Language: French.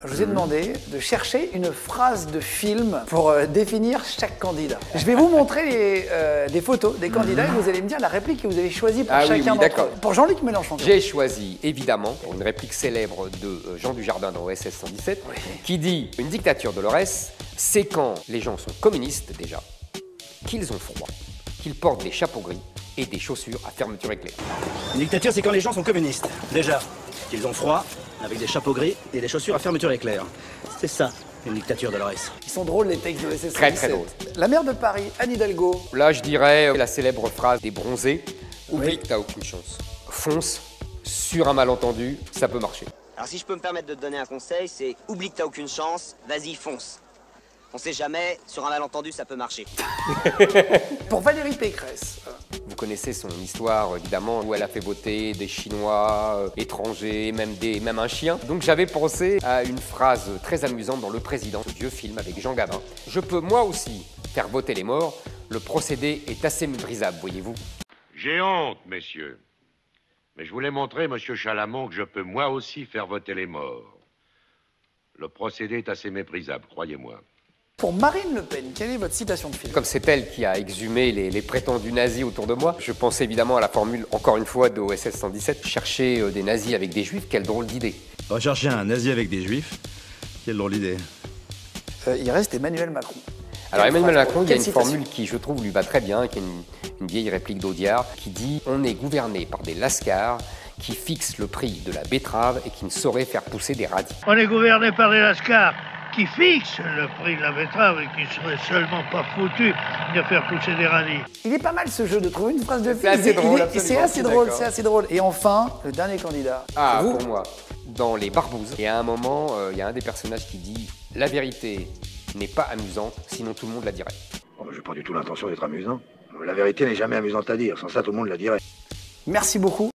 Je vous ai demandé de chercher une phrase de film pour définir chaque candidat. Je vais vous montrer des photos des candidats et vous allez me dire la réplique que vous avez choisie pour chacun d'entre eux. Pour Jean-Luc Mélenchon. J'ai choisi, évidemment, pour une réplique célèbre de Jean Dujardin dans OSS 117, qui dit « Une dictature, Dolores, c'est quand les gens sont communistes, déjà, qu'ils ont froid, qu'ils portent des chapeaux gris et des chaussures à fermeture éclair. » Une dictature, c'est quand les gens sont communistes, déjà, qu'ils ont froid, avec des chapeaux gris et des chaussures à fermeture éclair. C'est ça, une dictature, Dolores. Ils sont drôles les textes de OSS 117. Très très drôles. La maire de Paris, Anne Hidalgo. Là, je dirais la célèbre phrase des bronzés. Oublie que t'as aucune chance. Fonce, sur un malentendu, ça peut marcher. Alors si je peux me permettre de te donner un conseil, c'est oublie que t'as aucune chance, vas-y fonce. On sait jamais, sur un malentendu ça peut marcher. Pour Valérie Pécresse. Vous connaissez son histoire, évidemment, où elle a fait voter des Chinois, étrangers, même un chien. Donc j'avais pensé à une phrase très amusante dans Le Président, ce vieux film avec Jean Gabin. Je peux moi aussi faire voter les morts, le procédé est assez méprisable, voyez-vous. J'ai honte, messieurs. Mais je voulais montrer, monsieur Chalamont, que je peux moi aussi faire voter les morts. Le procédé est assez méprisable, croyez-moi. Pour Marine Le Pen, quelle est votre citation de film? Comme c'est elle qui a exhumé les prétendus nazis autour de moi, je pense évidemment à la formule, encore une fois, de OSS 117, chercher des nazis avec des juifs, quelle drôle d'idée. Rechercher un nazi avec des juifs, quelle drôle d'idée. Il reste Emmanuel Macron. Alors Emmanuel Macron, il y a une formule qui, je trouve, lui va très bien, qui est une vieille réplique d'Audiard, qui dit « On est gouverné par des lascars qui fixent le prix de la betterave et qui ne sauraient faire pousser des radis. » On est gouverné par des lascars qui fixent le prix de la betterave et qui seraient seulement pas foutus de faire pousser des radis. Il est pas mal ce jeu de trouver une phrase de film. C'est assez drôle, c'est assez drôle, c'est assez drôle. Et enfin, le dernier candidat. Ah, pour moi, dans Les Barbouzes, il y a un moment, il y a un des personnages qui dit « La vérité n'est pas amusante, sinon tout le monde la dirait. » Oh, j'ai pas du tout l'intention d'être amusant. La vérité n'est jamais amusante à dire, sans ça tout le monde la dirait. Merci beaucoup.